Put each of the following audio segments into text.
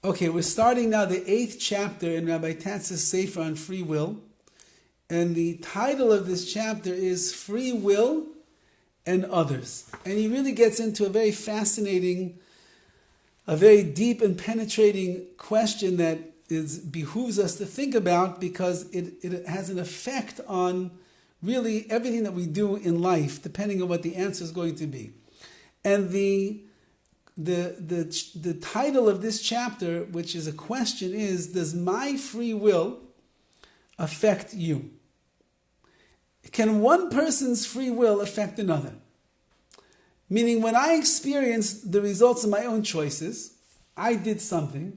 Okay, we're starting now the 8th chapter in Rabbi Tatz's Sefer on free will. And the title of this chapter is Free Will and Others. And he really gets into a very fascinating, a very deep and penetrating question that behooves us to think about because it has an effect on really everything that we do in life, depending on what the answer is going to be. And the title of this chapter, which is a question, is, does my free will affect you? Can one person's free will affect another? Meaning, when I experience the results of my own choices, I did something,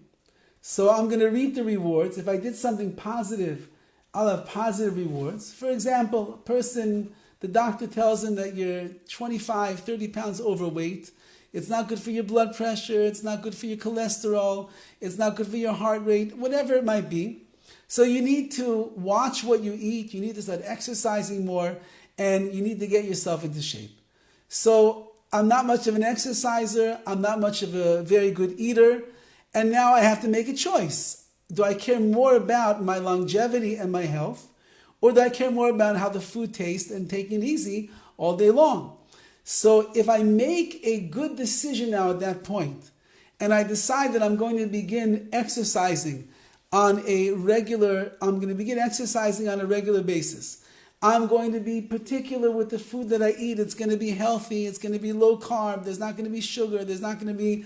so I'm going to reap the rewards. If I did something positive, I'll have positive rewards. For example, a person, the doctor tells him that you're 25, 30 pounds overweight. It's not good for your blood pressure. It's not good for your cholesterol. It's not good for your heart rate, whatever it might be. So you need to watch what you eat. You need to start exercising more, and you need to get yourself into shape. So I'm not much of an exerciser. I'm not much of a very good eater. And now I have to make a choice. Do I care more about my longevity and my health, or do I care more about how the food tastes and taking it easy all day long? So if I make a good decision now at that point, and I decide that I'm going to begin exercising on a regular basis. I'm going to be particular with the food that I eat. It's going to be healthy. It's going to be low carb. There's not going to be sugar. There's not going to be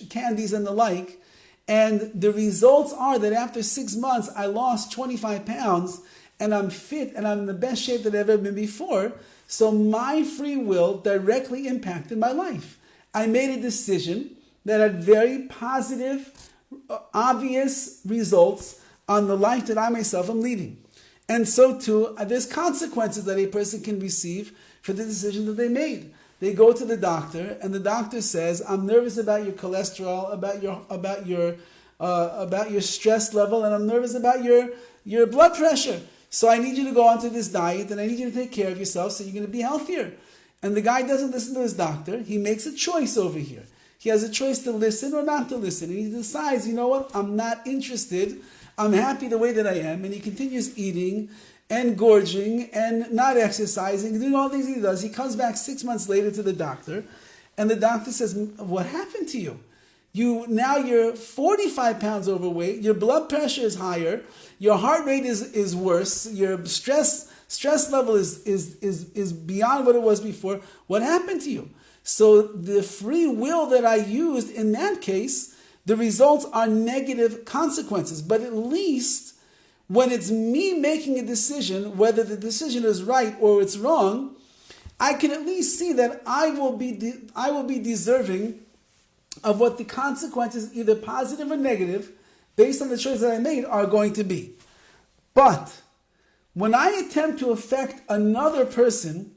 candies and the like. And the results are that after 6 months, I lost 25 pounds and I'm fit and I'm in the best shape that I've ever been before. So my free will directly impacted my life. I made a decision that had very positive, obvious results on the life that I myself am leading. And so too, there's consequences that a person can receive for the decision that they made. They go to the doctor, and the doctor says, "I'm nervous about your cholesterol, about your stress level, and I'm nervous about your blood pressure. So I need you to go onto this diet, and I need you to take care of yourself so you're going to be healthier." And the guy doesn't listen to his doctor. He makes a choice over here. He has a choice to listen or not to listen. And he decides, you know what, I'm not interested. I'm happy the way that I am. And he continues eating and gorging and not exercising, doing all the things he does. He comes back 6 months later to the doctor. And the doctor says, "What happened to you? Now you're 45 pounds overweight. Your blood pressure is higher. Your heart rate is worse. Your stress level is beyond what it was before. What happened to you?" So the free will that I used in that case, the results are negative consequences. But at least when it's me making a decision, whether the decision is right or it's wrong, I can at least see that I will be deserving of what the consequences, either positive or negative, based on the choice that I made, are going to be. But when I attempt to affect another person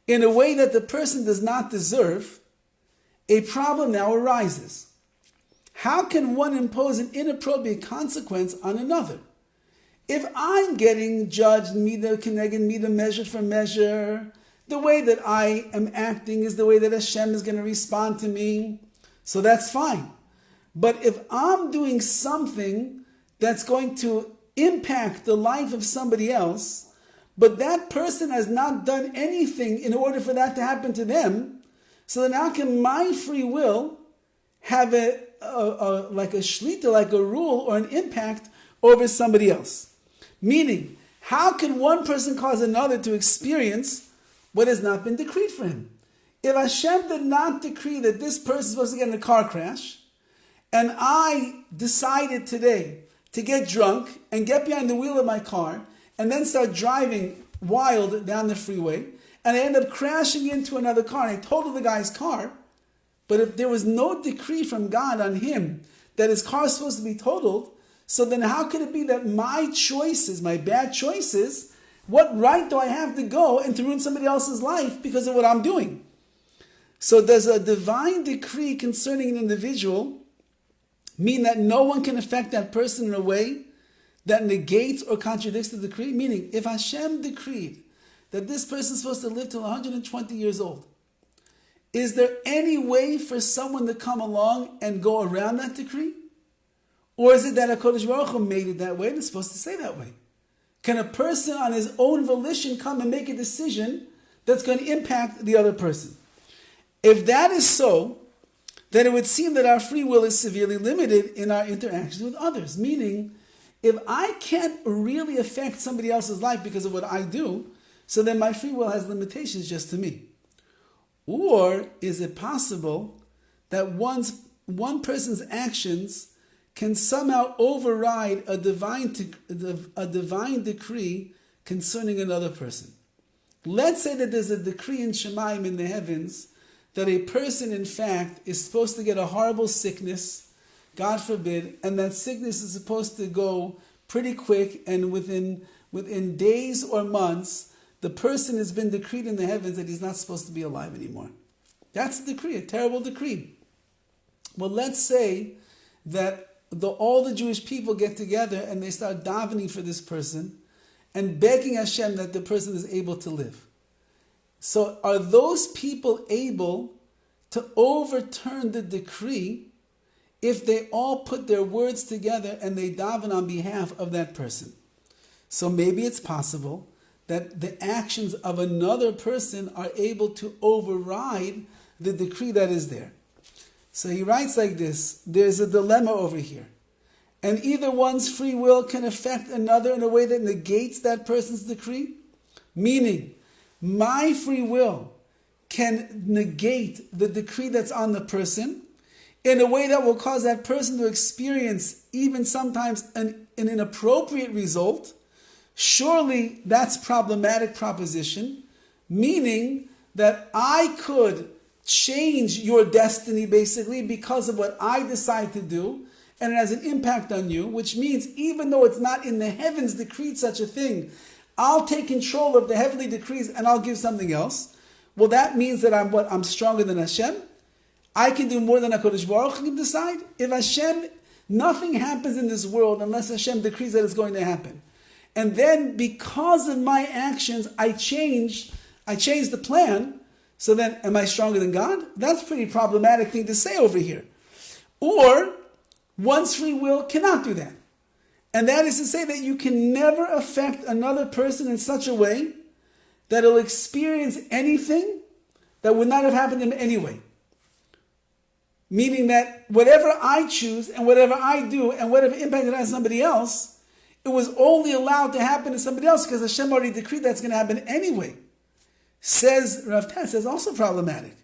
in a way that the person does not deserve, a problem now arises. How can one impose an inappropriate consequence on another? If I'm getting judged, mida keneged mida, measure for measure, the way that I am acting is the way that Hashem is going to respond to me, so that's fine. But if I'm doing something that's going to impact the life of somebody else, but that person has not done anything in order for that to happen to them, so then how can my free will have like a shlita, like a rule or an impact over somebody else? Meaning, how can one person cause another to experience what has not been decreed for him? If Hashem did not decree that this person is supposed to get in a car crash, and I decided today to get drunk and get behind the wheel of my car and then start driving wild down the freeway, and I end up crashing into another car, and I totaled the guy's car, but if there was no decree from God on him that his car is supposed to be totaled, so then how could it be that my choices, my bad choices, what right do I have to go and to ruin somebody else's life because of what I'm doing? So does a divine decree concerning an individual mean that no one can affect that person in a way that negates or contradicts the decree? Meaning, if Hashem decreed that this person is supposed to live till 120 years old, is there any way for someone to come along and go around that decree? Or is it that HaKadosh Baruch Hu made it that way and it's supposed to say that way? Can a person on his own volition come and make a decision that's going to impact the other person? If that is so, then it would seem that our free will is severely limited in our interactions with others. Meaning, if I can't really affect somebody else's life because of what I do, so then my free will has limitations just to me. Or is it possible that one person's actions can somehow override a divine decree concerning another person? Let's say that there's a decree in Shemayim in the heavens that a person, in fact, is supposed to get a horrible sickness, God forbid, and that sickness is supposed to go pretty quick, and within days or months, the person has been decreed in the heavens that he's not supposed to be alive anymore. That's a decree, a terrible decree. Well, let's say that all the Jewish people get together and they start davening for this person and begging Hashem that the person is able to live. So are those people able to overturn the decree if they all put their words together and they daven on behalf of that person? So maybe it's possible that the actions of another person are able to override the decree that is there. So he writes like this: there's a dilemma over here. And either one's free will can affect another in a way that negates that person's decree. Meaning, my free will can negate the decree that's on the person in a way that will cause that person to experience even sometimes an inappropriate result. Surely that's problematic proposition, meaning that I could change your destiny basically because of what I decide to do, and it has an impact on you, which means even though it's not in the heavens decreed such a thing, I'll take control of the heavenly decrees and I'll give something else. Well, that means that I'm stronger than Hashem. I can do more than HaKadosh Baruch Hu can decide. If Hashem, nothing happens in this world unless Hashem decrees that it's going to happen. And then because of my actions, I change the plan. So then, am I stronger than God? That's a pretty problematic thing to say over here. Or, one's free will cannot do that. And that is to say that you can never affect another person in such a way that he'll experience anything that would not have happened to him anyway. Meaning that whatever I choose and whatever I do and whatever impact it has on somebody else, it was only allowed to happen to somebody else because Hashem already decreed that's going to happen anyway. Says Rav Tat, says also problematic.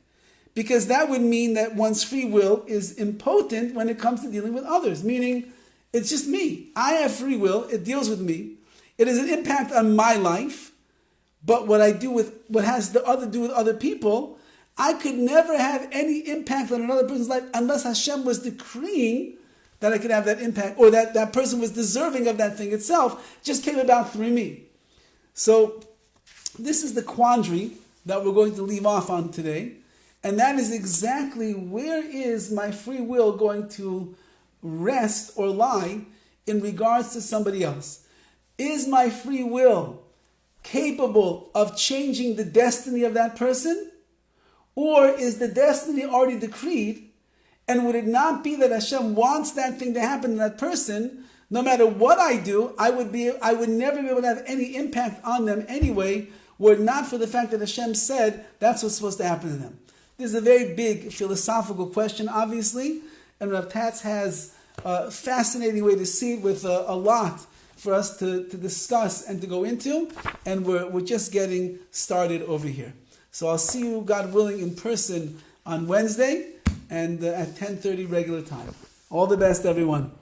Because that would mean that one's free will is impotent when it comes to dealing with others. Meaning, it's just me. I have free will. It deals with me. It has an impact on my life. But what I do with what has the other do with other people, I could never have any impact on another person's life unless Hashem was decreeing that I could have that impact, or that that person was deserving of that thing itself. It just came about through me. So this is the quandary that we're going to leave off on today. And that is exactly where is my free will going to rest or lie in regards to somebody else. Is my free will capable of changing the destiny of that person? Or is the destiny already decreed? And would it not be that Hashem wants that thing to happen to that person? No matter what I do, I would never be able to have any impact on them anyway, were it not for the fact that Hashem said that's what's supposed to happen to them. This is a very big philosophical question, obviously, and Rav Tatz has a fascinating way to see it with a lot for us to discuss and to go into, and we're just getting started over here. So I'll see you, God willing, in person on Wednesday and at 10:30 regular time. All the best, everyone.